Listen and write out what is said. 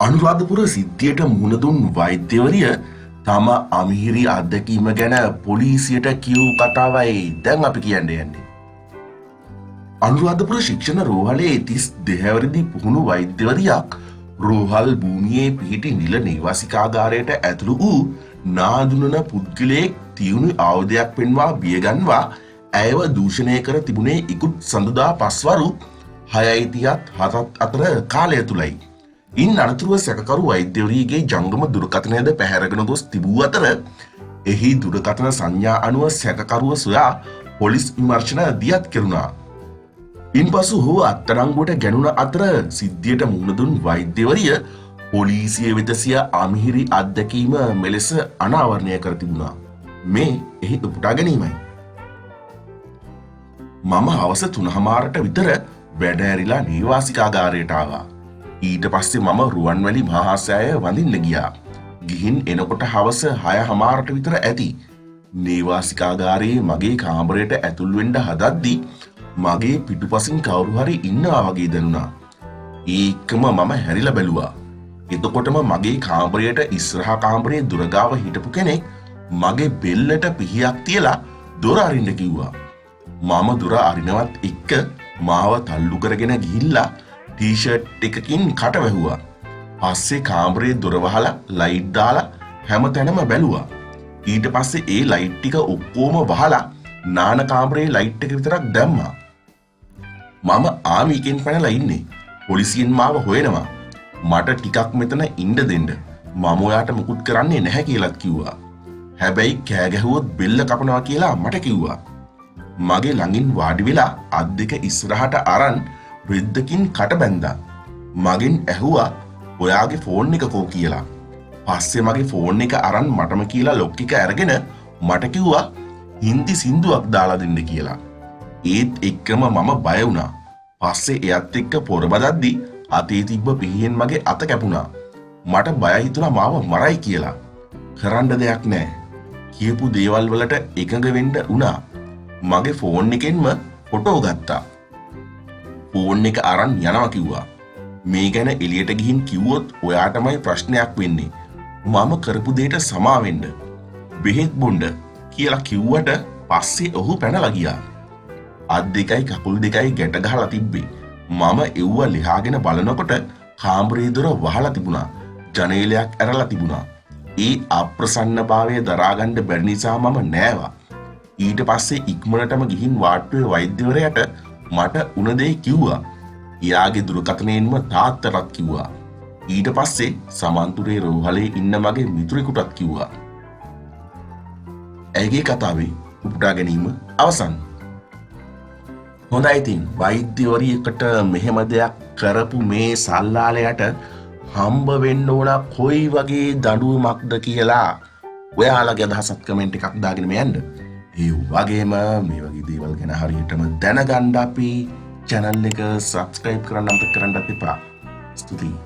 අනුරාධපුර සිද්ධියට මුහුණ දුන් වෛද්‍යවරිය තම අමිහිරි අත්දැකීම ගැන පොලිසියට කියූ කතාවයි දැන් අපි කියන්න යන්නේ. අනුරාධපුර ශික්ෂණ රෝහලේ 32 හැවිරිදි පුහුණු වෛද්‍යවරියක් රෝහල් භූමියේ පිහිටි නිල නිවාසිකාගාරයට ඇතුළු වූ නාඳුනන පුද්ගලයෙක් තියුණු ආයුධයක් පෙන්වා බියගන්වා ඇයව දූෂණය කර තිබුණේ ඉකුත් සඳුදා පස්වරු 6:37 අතර කාලය තුලයි. ඉන් අනතුරුව සැකකරු වෛද්‍යවරියගේ ජංගම දුරකථනයද පැහැරගෙන ගොස් තිබූ අතර එහි දුරකථන සංඥා අනුව සැකකරුව සොයා පොලිස් විමර්ශන දියත් කෙරුණා. ඉන්පසු ඔහු අත්අඩංගුවට ගැනුණ අතර සිද්ධියට මුහුණ දුන් වෛද්‍යවරිය පොලිසිය වෙත සිය අමිහිරි අත්දැකීම මෙලෙස අනාවරණය කර තිබුණා. මේ එහි උපුටා ගැනීමයි. මම හවස 3:00ට විතර වැඩ ඇරිලා නිවාසිකාගාරයට ආවා. ඊට පස්සේ මම රුවන්වැලි මහාසෑය වඳින්න ගියා. ගිහින් එනකොට හවස 6:00ට විතර ඇති. නේවාසිකාගාරයේ මගේ කාමරයට ඇතුල් වෙන්න හදද්දී මගේ පිටුපසින් කවුරු හරි ඉන්නවා වගේ දැනුණා. ඒකම මම හැරිලා බැලුවා. එතකොටම මගේ කාමරයට ඉස්සරහා කාමරයේ දොර ගාව හිටපු කෙනෙක් මගේ බෙල්ලට පිහියක් තියලා දොර අරින්න කිව්වා. මම දොර අරිනවත් එක්ක මාව තල්ලු කරගෙන ගිහිල්ලා ටී-ෂර්ට් එකකින් කට වැහුවා. පස්සේ කාමරේ දොර වහලා ලයිට් දාලා හැමතැනම බැලුවා. ඊට පස්සේ ඒ ලයිට් ටික ඔක්කොම වහලා නාන කාමරේ ලයිට් එක විතරක් දැම්මා. මම ආමිකෙන් පැනලා ඉන්නේ. පොලිසියෙන් මාව හොයනවා. මට ටිකක් මෙතන ඉන්න දෙන්න. මම ඔයාට මුකුත් කරන්නේ නැහැ කියලාත් කිව්වා. හැබැයි කෑ ගැහුවොත් බෙල්ල කපනවා කියලා මට කිව්වා. මගේ ළඟින් වාඩි වෙලා අත් දෙක ඉස්සරහට අරන් රෙද්දකින් කට බැන්දා. මගෙන් ඇහුවා ඔයාගේ ෆෝන් එක කෝ කියලා. පස්සේ මගේ ෆෝන් එක අරන් මටම කියලා ලොක් එක අරගෙන මට කිව්වා හින්දි සින්දුවක් දාලා දෙන්න කියලා. ඒත් එක්කම මම බය වුණා. පස්සේ එයත් එක්ක පොර බදද්දි අතේ තිබ්බ පිහියෙන් මගේ අත කැපුණා. මට බය හිතුණා මාව මරයි කියලා. කරන්න දෙයක් නැහැ. කියපු දේවල් වලට එකඟ වෙන්න වුණා. මගේ ෆෝන් එකෙන්ම ෆොටෝ ගත්තා. ෆෝන් එක අරන් යනවා කිව්වා. මේ ගැන එළියට ගිහින් කිව්වොත් ඔයාටමයි ප්‍රශ්නයක් වෙන්නේ. මම කරපු දෙයට සමා වෙන්න. බෙහෙත් බොන්න කියලා කිව්වට පස්සේ ඔහු පැනලා ගියා. අත් දෙකයි කකුල් දෙකයි ගැට ගහලා තිබ්බේ. මම එව්ව ලිහාගෙන බලනකොට කාමරේ දොර වහලා තිබුණා. ජනේලයක් ඇරලා තිබුණා. ඒ අප්‍රසන්නභාවය දරාගන්න බැරි නිසා මම නෑවා. ඊට පස්සේ ඉක්මනටම ගිහින් වාට්ටුවේ වෛද්‍යවරයාට මට උන දේ කිව්වා. එයාගේ දුරකථනයෙන්ම තාත්තටත් කිව්වා. ඊට පස්සේ සමන්තුරේ රෝහලේ ඉන්න මගේ මිතුරෙකුටත් කිව්වා. ඇයගේ කතාවේ උපුටා ගැනීම අවසන්. හොඳයි ඉතින් වෛද්‍යවරියකට මෙහෙම දෙයක් කරපු මේ සල්ලාලයට හම්බ වෙන්න ඕන කොයි වගේ දඬුවමක්ද කියලා ඔයාලගේ අදහසක් කමෙන්ට් එකක් දාගෙන යන්න. ඒ වගේම මේ වගේ දේවල් ගැන හරියටම දැනගන්න අපි channel එක subscribe කරන්න අමතක කරන්නත් එපා. ස්තුතියි.